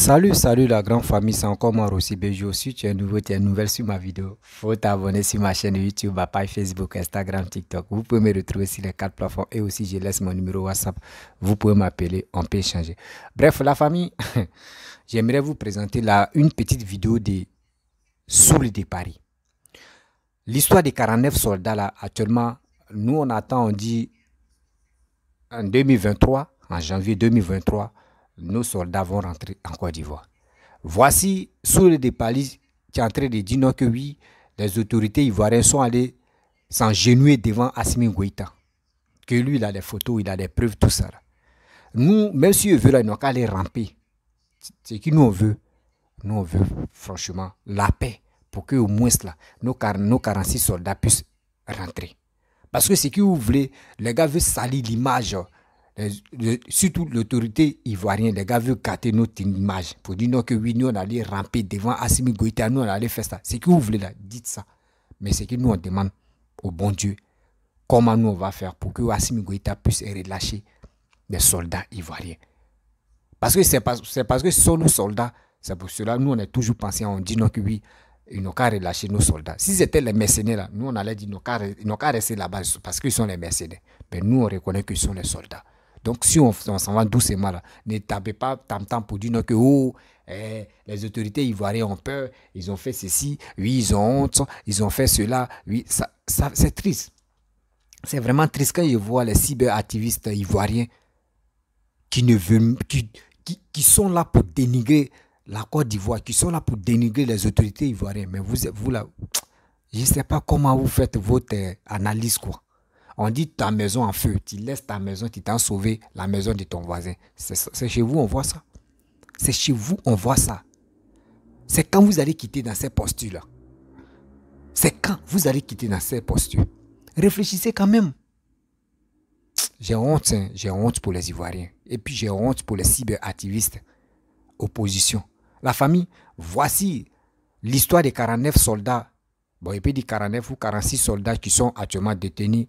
Salut la grande famille, c'est encore moi Rossi Bejo. Si tu es nouveau, tu es nouvelle sur ma vidéo, faut t'abonner sur ma chaîne YouTube, ma page Facebook, Instagram, TikTok. Vous pouvez me retrouver sur les 4 plateformes et aussi je laisse mon numéro WhatsApp. Vous pouvez m'appeler, on peut échanger. Bref, la famille, j'aimerais vous présenter une petite vidéo des Soul de Paris. L'histoire des 49 soldats là, actuellement, nous on attend, on dit en 2023, en janvier 2023, nos soldats vont rentrer en Côte d'Ivoire. Voici Soul de Paris qui est en train de dire non que oui, les autorités ivoiriennes sont allées s'engenouiller devant Assimi Goïta. Que lui, il a des photos, il a des preuves, tout ça. Nous, même si eux veulent, ils n'ont qu'à aller ramper. C'est ce que nous on veut franchement la paix pour que au moins là, nos 46 soldats puissent rentrer. Parce que ce que vous voulez, les gars veulent salir l'image. Surtout l'autorité ivoirienne, les gars veulent gâter notre image. Pour dire non que oui, nous on allait ramper devant Assimi Goïta, nous on allait faire ça. C'est que vous voulez là, dites ça. Mais c'est que nous on demande au bon Dieu comment nous on va faire pour que Assimi Goïta puisse relâcher les soldats ivoiriens. Parce que c'est parce que ce sont nos soldats, c'est pour cela nous on est toujours pensé, on dit non que oui, ils n'ont qu'à relâcher nos soldats. Si c'était les mercenaires là, nous on allait dire ils n'ont qu'à rester là-bas parce qu'ils sont les mercenaires. Mais nous on reconnaît qu'ils sont les soldats. Donc si on s'en va doucement là, ne tapez pas tam-tam pour dire non que oh, les autorités ivoiriennes ont peur, ils ont fait ceci, oui ils ont honte, ils ont fait cela, oui ça c'est triste. C'est vraiment triste quand je vois les cyberactivistes ivoiriens qui ne veulent, qui sont là pour dénigrer la Côte d'Ivoire, qui sont là pour dénigrer les autorités ivoiriennes. Mais vous là, je ne sais pas comment vous faites votre analyse quoi. On dit ta maison en feu, tu laisses ta maison, tu t'en sauvé la maison de ton voisin. C'est chez vous, on voit ça. C'est chez vous, on voit ça. C'est quand vous allez quitter dans ces postures-là. C'est quand vous allez quitter dans ces postures. Réfléchissez quand même. J'ai honte, hein, j'ai honte pour les Ivoiriens. Et puis j'ai honte pour les cyberactivistes. Opposition. La famille, voici l'histoire des 49 soldats. Bon, il peut dire 49 ou 46 soldats qui sont actuellement détenus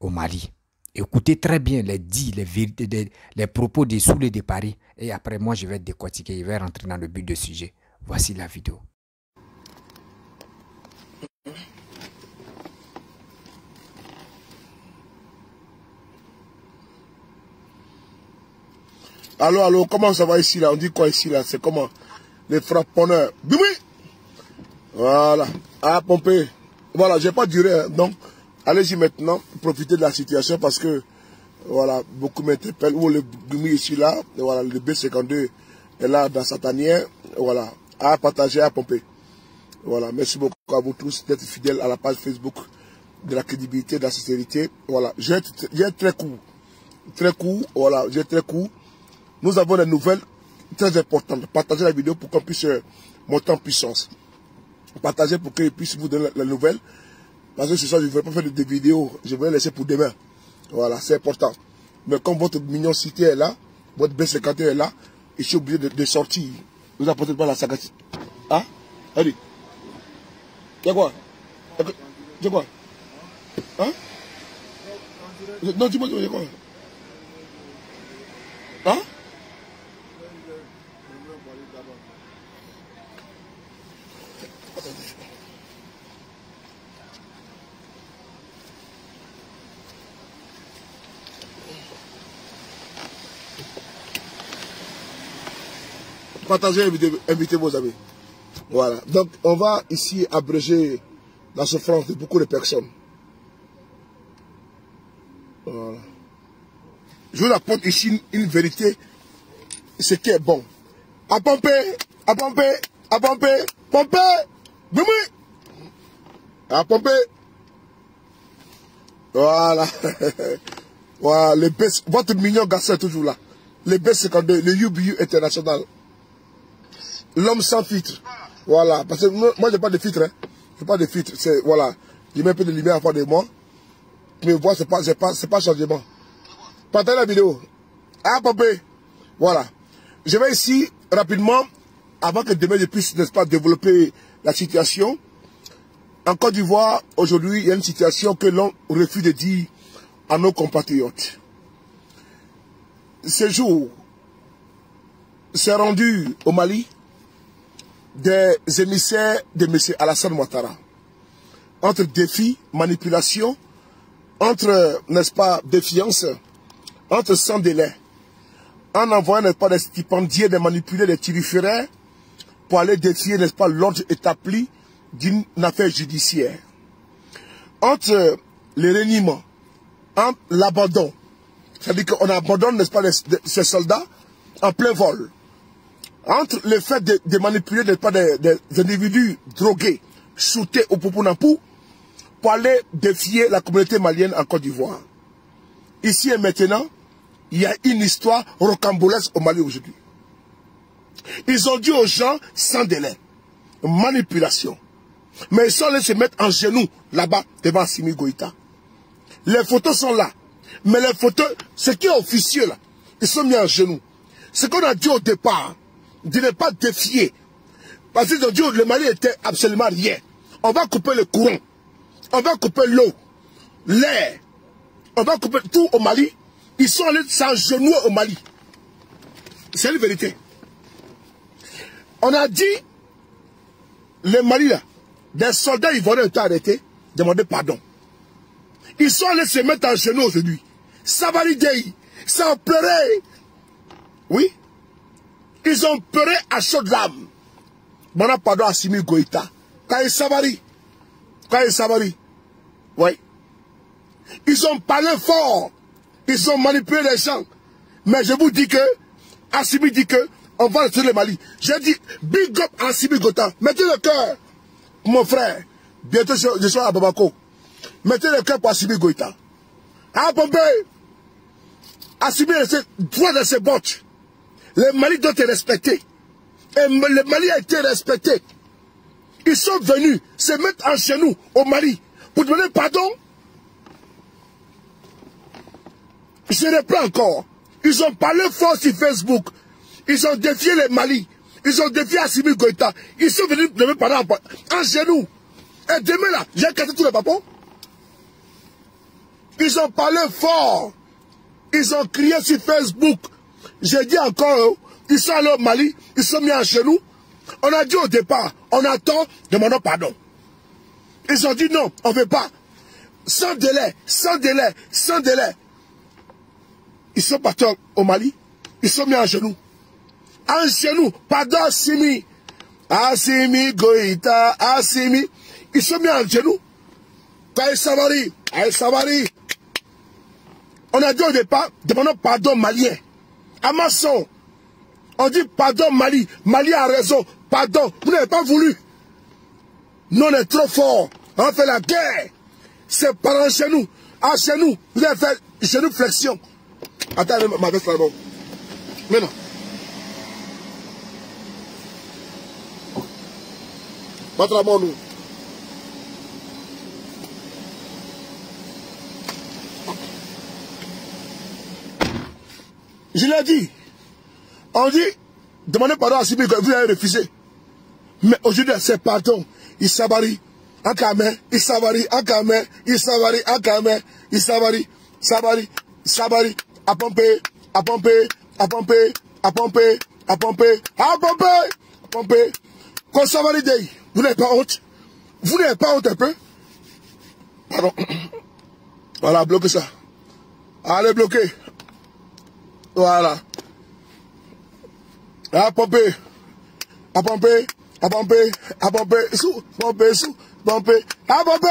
au Mali. Écoutez très bien les dits, les vérités, les propos des Soul de Paris. Et après, moi, je vais décortiquer, je vais rentrer dans le but du sujet. Voici la vidéo. Allô, comment ça va ici là? On dit quoi ici là? C'est comment? Les frapponneurs. Bimi! Voilà. À pomper. Voilà, j'ai pas duré. Hein. Donc, allez-y maintenant, profitez de la situation parce que, voilà, beaucoup m'interpellent. Où le Bimi ici là, et voilà, le B52 est là dans sa tanière. Voilà. À partager, à pomper. Voilà. Merci beaucoup à vous tous d'être fidèles à la page Facebook de la crédibilité, de la sincérité. Voilà. J'ai très court. Très court. Voilà. J'ai très court. Nous avons des nouvelles très importantes. Partagez la vidéo pour qu'on puisse monter en puissance. Partagez pour qu'ils puissent vous donner la nouvelle. Parce que ce soir, je ne vais pas faire des vidéos. Je vais laisser pour demain. Voilà, c'est important. Mais comme votre mignon cité est là, votre B50 est là, et je suis obligé de sortir. Vous apportez pas la sagacité. Hein? Allez. Il y a quoi? Il y a quoi? Hein? Non, dis-moi, il y a quoi? Hein? Partagez, invitez vos amis. Voilà. Donc, on va ici abréger la souffrance de beaucoup de personnes. Voilà. Je vous apporte ici une vérité, ce qui est bon. À pomper, à pomper, à pomper, pomper, boum, à pomper. Voilà. Voilà, votre mignon garçon est toujours là. Les B52, le UBU international. L'homme sans filtre. Voilà. Parce que moi, je n'ai pas de filtre. Hein. Je n'ai pas de filtre. Voilà. Je mets un peu de lumière en face de moi. Mais voir, c'est pas changement. Partagez la vidéo. À pomper. Voilà. Je vais ici, rapidement, avant que demain je puisse, n'est-ce pas, développer la situation. En Côte d'Ivoire, aujourd'hui, il y a une situation que l'on refuse de dire à nos compatriotes. Ce jour, s'est rendu au Mali des émissaires de M. Alassane Ouattara. Entre défi, manipulation, entre, n'est-ce pas, défiance, entre sans délai, en envoyant, n'est-ce pas, des stipendiers, des manipulés, des turiféraires, pour aller défier, n'est-ce pas, l'ordre établi d'une affaire judiciaire. Entre le reniement, entre l'abandon, c'est-à-dire qu'on abandonne, n'est-ce pas, ces soldats en plein vol. Entre le fait de manipuler, n'est-ce pas, des individus drogués, shootés au Poupounapou, pour aller défier la communauté malienne en Côte d'Ivoire. Ici et maintenant, il y a une histoire rocambolesque au Mali aujourd'hui. Ils ont dit aux gens sans délai, manipulation. Mais ils sont allés se mettre en genoux là-bas devant Assimi Goïta. Les photos sont là. Mais les photos, ce qui est officieux là, ils sont mis en genoux. Ce qu'on a dit au départ, de ne pas défier. Parce qu'ils ont dit que le Mali était absolument rien. On va couper le courant. On va couper l'eau, l'air. On va couper tout au Mali. Ils sont allés s'agenouiller au Mali. C'est la vérité. On a dit, le Mali là, des soldats ivoiriens ont été arrêtés, demander pardon. Ils sont allés se mettre en genoux aujourd'hui. Sabari Dey, ça a pleuré. Oui. Ils ont pleuré à chaudes larmes. Bon, pardon à Assimi Goïta. Kaye Sabari. Oui. Ils ont parlé fort. Ils ont manipulé les gens. Mais je vous dis que, Assimi dit que, on va retirer le Mali. J'ai dit, big up Assimi Goïta. Mettez le cœur, mon frère. Bientôt, je serai à Bamako. Mettez le cœur pour Assimi Goïta. À Pompey, Assimi est droit dans ses bottes. Le Mali doit être respecté. Et le Mali a été respecté. Ils sont venus se mettre en genoux au Mali pour demander pardon. Je reprends encore. Ils ont parlé fort sur Facebook. Ils ont défié le Mali. Ils ont défié Assimi Goïta. Ils sont venus demander pardon en genoux. Et demain là, j'ai cassé tous les papos. Ils ont parlé fort. Ils ont crié sur Facebook. J'ai dit encore, ils sont allés au Mali, ils sont mis en genoux. On a dit au départ, on attend, demandons pardon. Ils ont dit non, on ne veut pas. Sans délai, sans délai, sans délai. Ils sont partis au Mali, ils sont mis en genoux. En genoux, pardon Assimi. Assimi Goïta, Assimi. Ils sont mis en genoux. Kaye Sabari, Kaye Sabari. On a dit au départ, demandons pardon malien. À Masson, on dit pardon Mali. Mali a raison. Pardon, vous n'avez pas voulu. Nous on est trop forts. On fait la guerre. C'est par chez nous. Ah, chez nous, vous avez fait genou flexion. Attends, ma veste là-bas. Maintenant. Battre la main, nous. Je l'ai dit. On dit, demandez pardon à Assimi que vous avez refusé. Mais aujourd'hui, c'est pardon. Isabari, Akame, Isabari, Akame, Isabari, Akame, Isabari, Sabari, Sabari, à pomper, à pomper, à pomper, à pomper, à pomper, à pomper, à pomper. Quand Sabari Dey, vous n'avez pas honte? Vous n'avez pas honte un peu? Pardon. Voilà, bloquez ça. Allez, bloquez. Voilà. À pomper. À pomper. À pomper. À pomper. Sous. Pomper. Sous. Pomper. À pomper.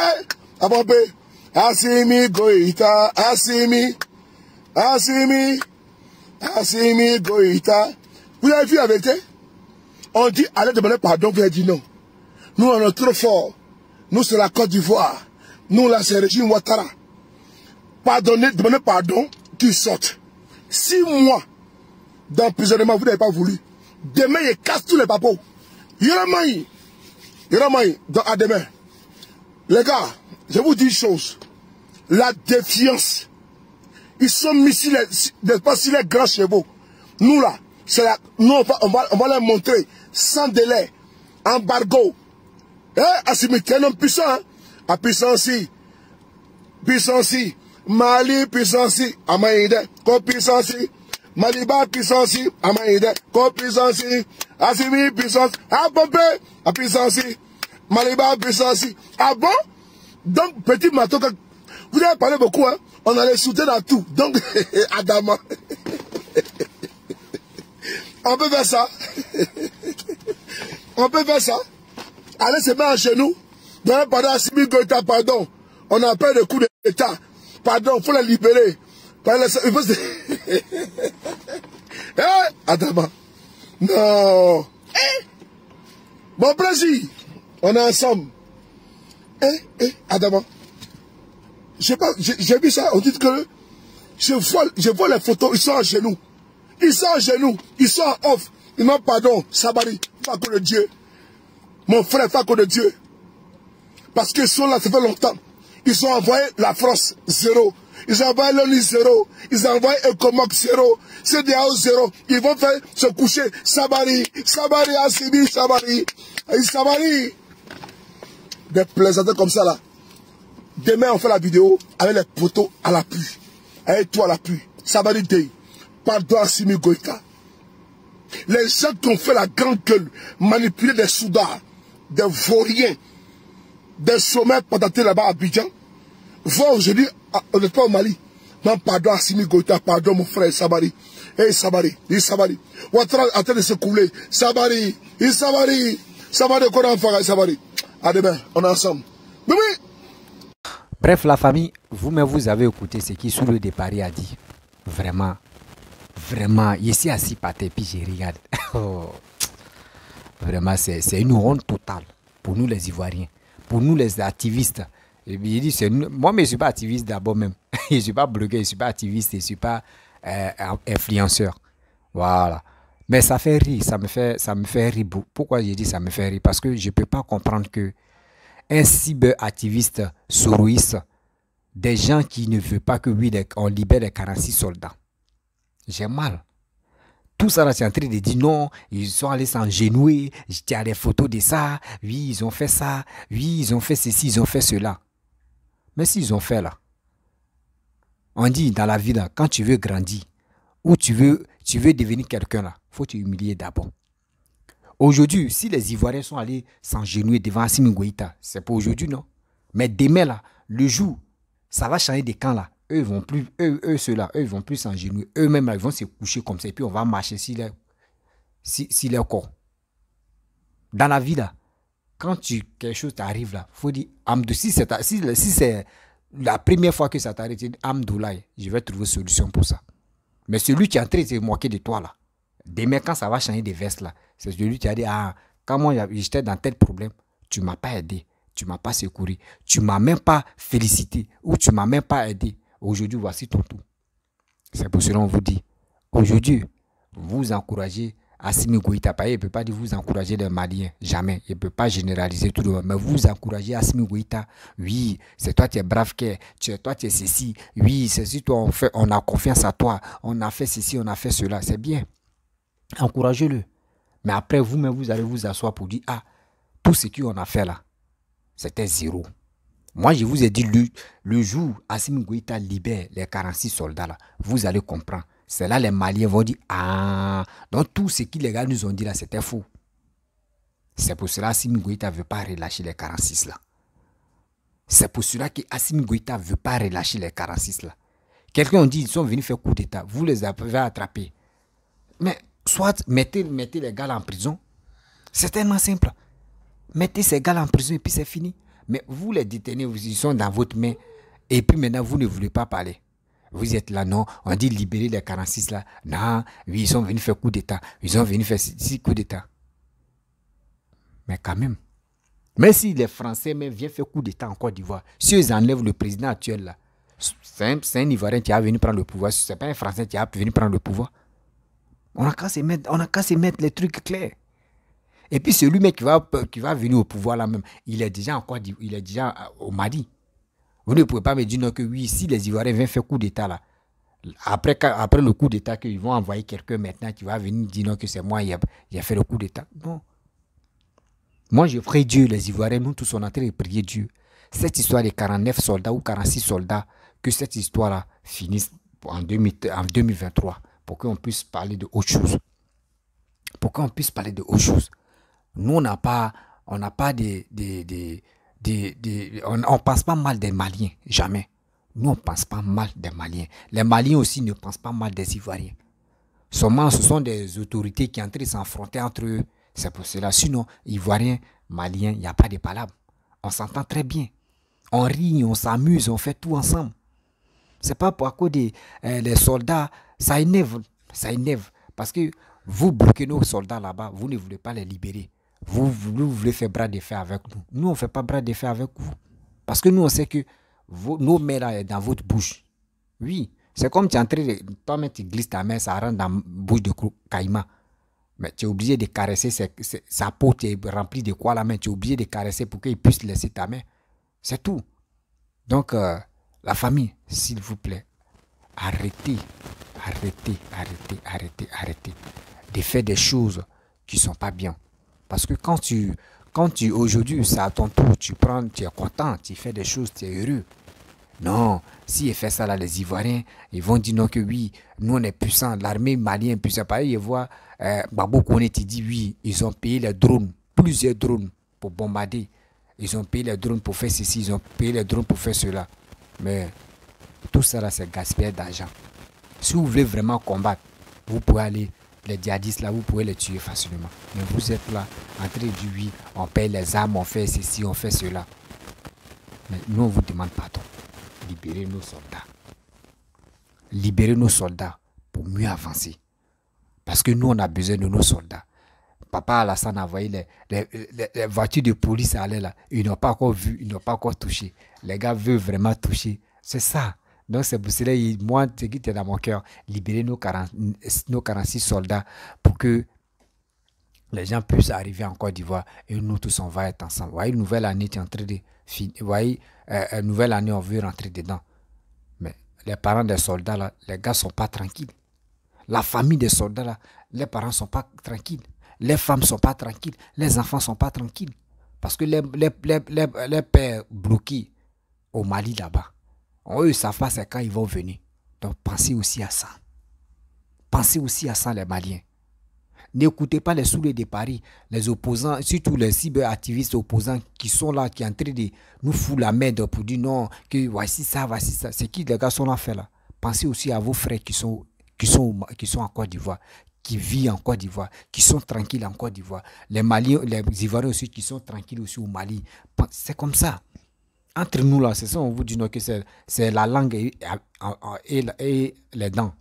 À pomper. Assimi Goïta. Assimi. Assimi. Assimi Goïta. Vous avez vu la vérité? On dit, allez demander pardon. Vous avez dit non. Nous, on est trop forts. Nous, c'est la Côte d'Ivoire. Nous, là, c'est le régime Ouattara. Pardonnez, demandez pardon, qu'ils sortent. 6 mois d'emprisonnement, vous n'avez pas voulu. Demain, ils cassent tous les papos. Yoramaï, donc à demain. Les gars, je vous dis une chose. La défiance. Ils sont mis sur les grands chevaux. Nous là, nous on va leur montrer sans délai. Embargo. Assimi, tu es un homme puissant. Hein? À puissance. Puissance. Mali, puissance. Amaïde. Ko puissance. Maliba puissance, Amaïde, puissance, Assimi puissance, à pomper, à puissance, Maliba puissance. Ah bon? Donc, petit matin, vous avez parlé beaucoup, hein? On allait shooter dans tout. Donc, Adama. On peut faire ça. On peut faire ça. Allez se mettre en genoux. Pendant Assimi Goïta, pardon. On a peur de coup d'État. Pardon, il faut les libérer. Il faut se... Adama. Non. Bon plaisir. On est ensemble. Adama. J'ai vu ça. On dit que je vois les photos. Ils sont en genoux. Ils sont en genoux. Ils sont en off. Ils n'ont pardon. Sabari. Fais de Dieu. Mon frère, fais de Dieu. Parce qu'ils sont là, ça fait longtemps. Ils ont envoyé la France 0. Ils ont envoyé l'ONU 0. Ils ont envoyé Ecomoc 0. CDAO 0. Ils vont faire se coucher. Sabari. Sabari, Assimi, Sabari. Sabari. Des plaisantins comme ça là. Demain, on fait la vidéo avec les poteaux à l'appui. Avec toi à l'appui. Sabari Day. Pardon, Assimi Goïta. Les gens qui ont fait la grande gueule, manipuler des Soudards, des Vauriens, des sommets patatés là-bas à Abidjan, vont aujourd'hui, honnêtement au Mali. Non, pardon, Assimi Goïta, pardon, mon frère Sabari. Sabari, Sabari. Ouattara est en train de se couler. Sabari, Sabari. Sabari, Sabari. À demain, on est ensemble. Mais oui. Bref, la famille, vous-même, vous avez écouté ce qui, sous le départ, a dit. Vraiment, vraiment, ici assis par terre, puis je regarde. Oh. Vraiment, c'est une honte totale pour nous les Ivoiriens, pour nous les activistes. Et puis, il dit, moi, je ne suis pas activiste d'abord même. Je ne suis pas blogueur, je ne suis pas activiste, je ne suis pas influenceur. Voilà. Mais ça fait rire, ça me fait rire. Pourquoi j'ai dit ça me fait rire? Parce que je ne peux pas comprendre que un cyberactiviste soroïste, des gens qui ne veulent pas que oui, on libère les 46 soldats. J'ai mal. Tout ça là, c'est en train de dire non, ils sont allés s'engenouiller, il y a des photos de ça, oui, ils ont fait ça, oui, ils ont fait ceci, ils ont fait cela. Mais s'ils ont fait là, on dit dans la vie là, quand tu veux grandir, ou tu veux devenir quelqu'un là, il faut te humilier d'abord. Aujourd'hui, si les Ivoiriens sont allés s'engenouiller devant Assimi Goïta, c'est pas aujourd'hui, non? Mais demain là, le jour, ça va changer des camps là. Eux, ils vont plus, ceux-là, eux, ils vont plus s'engenouiller. Eux-mêmes, là, ils vont se coucher comme ça. Et puis, on va marcher sur leur corps. Dans la vie, là, quand quelque chose t'arrive, là, il faut dire, Amdou, si c'est la première fois que ça t'arrive, tu dis, Amdoulaye, je vais trouver une solution pour ça. Mais celui qui est en train de se moquer de toi, là, demain, quand ça va changer des vestes, là, c'est celui qui a dit, ah, quand moi, j'étais dans tel problème, tu ne m'as pas aidé, tu ne m'as pas secouru, tu ne m'as même pas félicité, ou tu ne m'as même pas aidé. Aujourd'hui, voici ton tour. C'est pour cela qu'on vous dit, aujourd'hui, vous encouragez Assimi Goïta. Il ne peut pas dire vous encouragez les Maliens, jamais. Il ne peut pas généraliser tout le monde. Mais vous encouragez Assimi Goïta. Oui, c'est toi qui es brave, toi tu es ceci. Oui, c'est si toi on a confiance à toi. On a fait ceci, on a fait cela. C'est bien. Encouragez-le. Mais après, vous-même, vous allez vous asseoir pour dire, ah, tout ce qu'on a fait là, c'était zéro. Moi, je vous ai dit, le jour où Assimi Goïta libère les 46 soldats, là, vous allez comprendre. C'est là les Maliens vont dire, ah, donc tout ce que les gars nous ont dit là, c'était faux. C'est pour cela qu'Assimi Goïta ne veut pas relâcher les 46 là. C'est pour cela qu'Assimi Goïta ne veut pas relâcher les 46 là. Quelqu'un dit, ils sont venus faire coup d'état, vous les avez attrapés. Mais soit mettez les gars là en prison, c'est tellement simple. Mettez ces gars là en prison et puis c'est fini. Mais vous les détenez, ils sont dans votre main. Et puis maintenant, vous ne voulez pas parler. Vous êtes là, non, on dit libérer les 46 là. Non, oui, ils sont venus faire coup d'état. Ils sont venus faire 6 coups d'état. Mais quand même, si les Français même viennent faire coup d'état en Côte d'Ivoire, si ils enlèvent le président actuel là, c'est un Ivoirien qui a venu prendre le pouvoir, ce n'est pas un Français qui a venu prendre le pouvoir. On n'a qu'à se mettre les trucs clairs. Et puis celui même qui va venir au pouvoir là même, il est déjà en Côte d'Ivoire, il est déjà au Mali. Vous ne pouvez pas me dire non que oui, si les Ivoiriens viennent faire coup d'état là, après le coup d'état, qu'ils vont envoyer quelqu'un maintenant qui va venir dire non que c'est moi qui a fait le coup d'état. Non. Moi je prie Dieu, les Ivoiriens, nous tous on est en train de prier Dieu. Cette histoire de 49 soldats ou 46 soldats, que cette histoire là finisse en 2023. pour qu'on puisse parler de autre chose. Pour qu'on puisse parler de autre chose. Nous, on n'a pas on pense pas mal des Maliens, jamais. Nous, on pense pas mal des Maliens. Les Maliens aussi ne pensent pas mal des Ivoiriens. Seulement, ce sont des autorités qui sont en train de s'affronter entre eux. C'est pour cela. Sinon, Ivoiriens, Maliens, il n'y a pas de palabres. On s'entend très bien. On rit, on s'amuse, on fait tout ensemble. C'est pas pour à cause des les soldats, ça énerve. Ça énerve. Parce que vous bloquez nos soldats là-bas, vous ne voulez pas les libérer. Vous voulez faire bras de fer avec nous. Nous, on ne fait pas bras de fer avec vous. Parce que nous, on sait que nos mains là sont dans votre bouche. Oui, c'est comme tu es en train de... Toi-même, tu glisses ta main, ça rentre dans la bouche de Caïma. Mais tu es obligé de caresser sa peau, tu es rempli de quoi la main. Tu es obligé de caresser pour qu'il puisse laisser ta main. C'est tout. Donc, la famille, s'il vous plaît, arrêtez de faire des choses qui ne sont pas bien. Parce que quand tu aujourd'hui, c'est à ton tour, tu es content, tu fais des choses, tu es heureux. Non, s'ils font ça là, les Ivoiriens, ils vont dire non que oui, nous on est puissants, l'armée malienne est puissante. Pareil, ils voient Babo Koné, tu dis oui, ils ont payé les drones, plusieurs drones pour bombarder. Ils ont payé les drones pour faire ceci, ils ont payé les drones pour faire cela. Mais tout ça là, c'est gaspillage d'argent. Si vous voulez vraiment combattre, vous pouvez aller, les djihadistes là, vous pouvez les tuer facilement. Mais vous êtes là, en train de dire oui, on paye les armes, on fait ceci, on fait cela. Mais nous, on vous demande pardon. Libérez nos soldats. Libérez nos soldats pour mieux avancer. Parce que nous, on a besoin de nos soldats. Papa Alassane a envoyé les voitures de police à aller là. Ils n'ont pas encore vu, ils n'ont pas encore touché. Les gars veulent vraiment toucher. C'est ça. Donc c'est pour cela, moi, ce qui était dans mon cœur, libérer nos 46 soldats pour que les gens puissent arriver en Côte d'Ivoire et nous tous, on va être ensemble. Vous voyez, une nouvelle année est en train de finir. Vous voyez, une nouvelle année, on veut rentrer dedans. Mais les parents des soldats, là, les gars ne sont pas tranquilles. La famille des soldats, là, les parents ne sont pas tranquilles. Les femmes ne sont pas tranquilles. Les enfants ne sont pas tranquilles. Parce que les pères bloqués au Mali là-bas, eux, ils ne savent pas c'est quand ils vont venir. Donc pensez aussi à ça. Pensez aussi à ça, les Maliens. N'écoutez pas les soulets de Paris, les opposants, surtout les cyberactivistes opposants qui sont là, qui sont en train de nous foutre la main pour dire non, que voici ça, voici ça. C'est qui les gars sont là fait là. Pensez aussi à vos frères qui sont en Côte d'Ivoire, qui vivent en Côte d'Ivoire, qui sont tranquilles en Côte d'Ivoire. Les Maliens, les Ivoiriens aussi qui sont tranquilles aussi au Mali. C'est comme ça. Entre nous là, c'est ça, on vous dit non, que c'est la langue et les dents.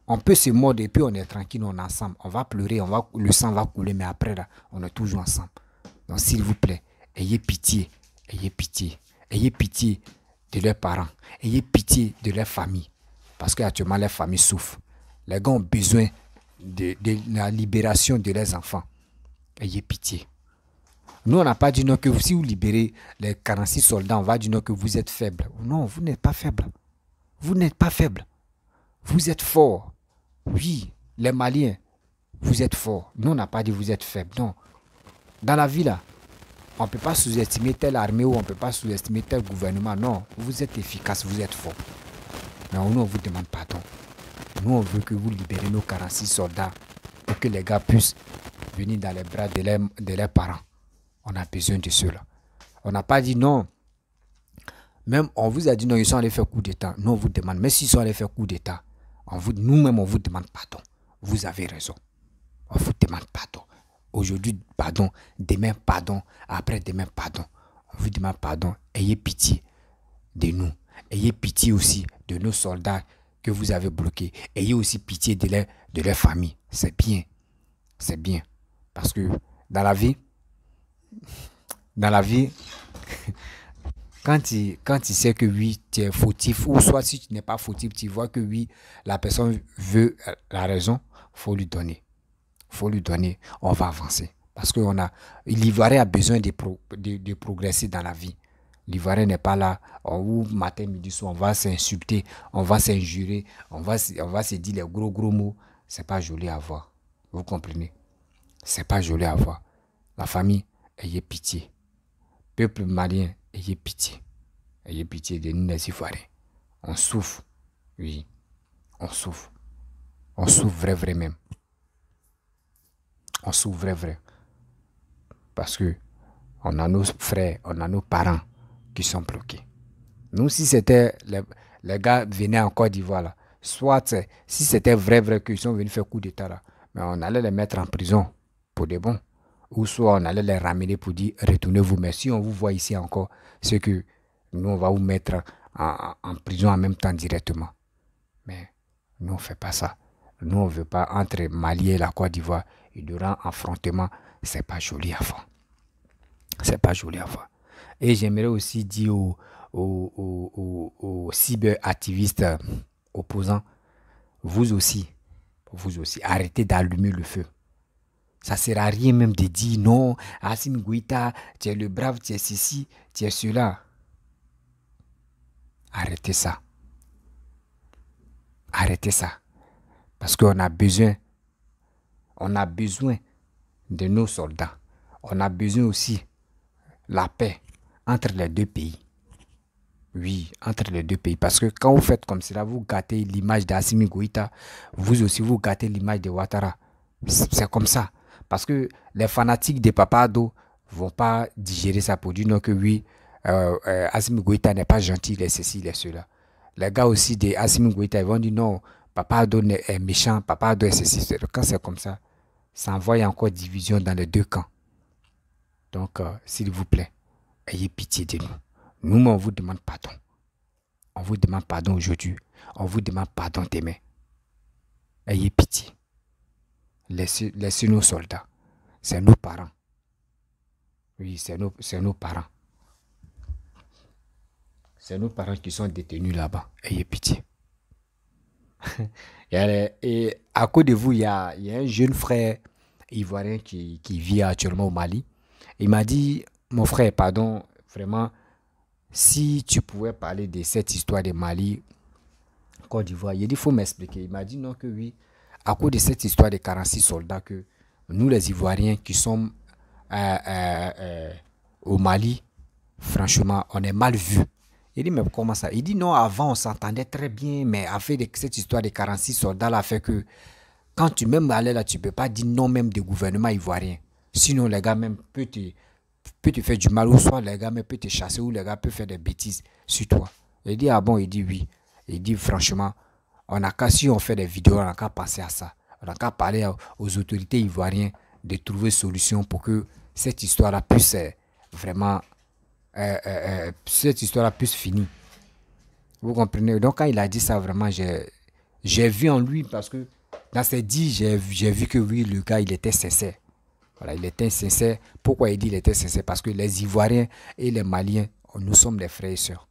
On peut se mordre et puis on est tranquille, on est ensemble. On va pleurer, le sang va couler, mais après là, on est toujours ensemble. Donc s'il vous plaît, ayez pitié, ayez pitié. Ayez pitié de leurs parents, ayez pitié de leur famille. Parce qu'actuellement, les familles souffrent. Les gars ont besoin de la libération de leurs enfants. Ayez pitié. Nous, on n'a pas dit non que si vous libérez les 46 soldats, on va dire non que vous êtes faible. Non, vous n'êtes pas faible. Vous n'êtes pas faible. Vous êtes fort. Oui, les Maliens, vous êtes forts. Nous, on n'a pas dit vous êtes faible. Non. Dans la vie, là, on ne peut pas sous-estimer telle armée ou on ne peut pas sous-estimer tel gouvernement. Non, vous êtes efficace, vous êtes fort. Mais nous, on vous demande pardon. Nous, on veut que vous libérez nos 46 soldats pour que les gars puissent venir dans les bras de leurs parents. On a besoin de cela. On n'a pas dit non. Même on vous a dit non, ils sont allés faire coup d'État. Nous, on vous demande, mais s'ils sont allés faire coup d'État, nous-mêmes, on vous demande pardon. Vous avez raison. On vous demande pardon. Aujourd'hui, pardon. Demain, pardon. Après-demain, pardon. On vous demande pardon. Ayez pitié de nous. Ayez pitié aussi de nos soldats que vous avez bloqués. Ayez aussi pitié de leur famille. C'est bien. C'est bien. Parce que dans la vie, quand tu sais que oui, tu es fautif, ou soit si tu n'es pas fautif, tu vois que oui, la personne veut la raison, il faut lui donner. Il faut lui donner, on va avancer. Parce que l'Ivoirien a besoin de progresser dans la vie. L'Ivoirien n'est pas là, matin, midi, soir, on va s'insulter, on va s'injurer, on va se dire les gros mots. C'est pas joli à voir. Vous comprenez? C'est pas joli à voir. La famille, ayez pitié. Peuple malien, ayez pitié. Ayez pitié de nous les Ivoiriens. On souffre. Oui, on souffre. On souffre vrai même. On souffre vrai. Parce que on a nos frères, on a nos parents qui sont bloqués. Nous, si c'était les gars venaient en Côte d'Ivoire, là, soit si c'était vrai qu'ils sont venus faire coup d'état là, mais on allait les mettre en prison pour des bons. Ou soit on allait les ramener pour dire retournez-vous. Mais si on vous voit ici encore, c'est que nous, on va vous mettre en prison en même temps directement. Mais nous, on ne fait pas ça. Nous, on ne veut pas entre Mali et la Côte d'Ivoire. Et durant affrontement, ce n'est pas joli à voir. C'est pas joli à voir. Et j'aimerais aussi dire aux cyberactivistes opposants, vous aussi, arrêtez d'allumer le feu. Ça ne sert à rien même de dire non, Assimi Goïta, tu es le brave, tu es ceci, tu es cela. Arrêtez ça. Arrêtez ça. Parce qu'on a besoin de nos soldats. On a besoin aussi de la paix entre les deux pays. Oui, entre les deux pays. Parce que quand vous faites comme cela, vous gâtez l'image d'Assimi Goïta. Vous aussi, vous gâtez l'image de Ouattara. C'est comme ça. Parce que les fanatiques de Papa Ado ne vont pas digérer ça pour dire non que oui, Assimi Goïta n'est pas gentil, il est ceci, il est cela. Les gars aussi de Assimi Goïta, ils vont dire non, Papa Ado est méchant, Papa Ado est ceci. Quand c'est comme ça, ça envoie encore division dans les deux camps. Donc, s'il vous plaît, ayez pitié de nous. Nous, on vous demande pardon. On vous demande pardon aujourd'hui. On vous demande pardon demain. Ayez pitié. Laissez nos soldats. C'est nos parents. Oui, c'est nos parents. C'est nos parents qui sont détenus là-bas. Ayez pitié. Et à côté de vous, il y a un jeune frère ivoirien qui vit actuellement au Mali. Il m'a dit, mon frère, pardon, vraiment, si tu pouvais parler de cette histoire de Mali, Côte d'Ivoire, il dit, il faut m'expliquer. Il m'a dit non que oui, à cause de cette histoire de 46 soldats, que nous les Ivoiriens qui sommes au Mali, franchement, on est mal vus. Il dit, mais comment ça? Il dit, non, avant, on s'entendait très bien, mais avec cette histoire de 46 soldats, là, fait que quand tu même allais là, tu ne peux pas dire non même du gouvernement ivoirien. Sinon, les gars même peuvent te faire du mal, ou soit les gars même peuvent te chasser, ou les gars peuvent faire des bêtises sur toi. Il dit, ah bon? Il dit, oui. Il dit, franchement, si on fait des vidéos, on n'a qu'à penser à ça. On n'a qu'à parler aux autorités ivoiriennes de trouver solution pour que cette histoire-là puisse vraiment, cette histoire-là puisse finir. Vous comprenez? Donc, quand il a dit ça, vraiment, j'ai vu en lui, parce que dans ses dits, j'ai vu que oui, le gars, il était sincère. Voilà, il était sincère. Pourquoi il dit qu'il était sincère? Parce que les Ivoiriens et les Maliens, nous sommes des frères et sœurs.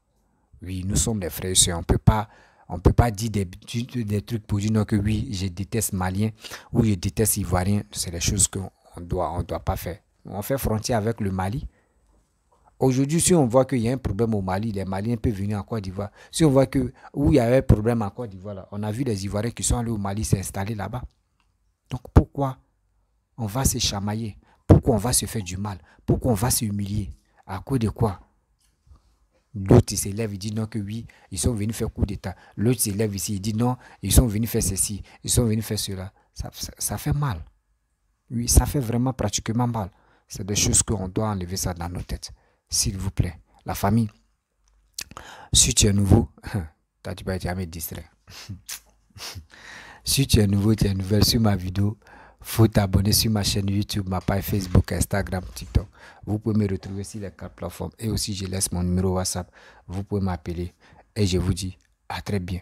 Oui, nous sommes des frères et sœurs. On peut pas dire des trucs pour dire non que oui, je déteste Malien ou je déteste Ivoirien. C'est des choses qu'on doit pas faire. On fait frontière avec le Mali. Aujourd'hui, si on voit qu'il y a un problème au Mali, les Maliens peuvent venir en Côte d'Ivoire. Si on voit que où il y a un problème en Côte d'Ivoire, on a vu les Ivoiriens qui sont allés au Mali s'installer là-bas. Donc pourquoi on va se chamailler? Pourquoi on va se faire du mal? Pourquoi on va se humilier? À cause de quoi? L'autre se lève, il dit non que oui, ils sont venus faire coup d'état. L'autre se lève ici, il dit non, ils sont venus faire ceci, ils sont venus faire cela. Ça fait mal. Oui, ça fait vraiment pratiquement mal. C'est des choses qu'on doit enlever ça dans nos têtes. S'il vous plaît. La famille, si tu es nouveau, toi tu vas jamais distrait. Si tu es nouveau, tu es nouvelle sur ma vidéo, faut t'abonner sur ma chaîne YouTube, ma page Facebook, Instagram, TikTok. Vous pouvez me retrouver sur les 4 plateformes. Et aussi, je laisse mon numéro WhatsApp. Vous pouvez m'appeler. Et je vous dis à très bien.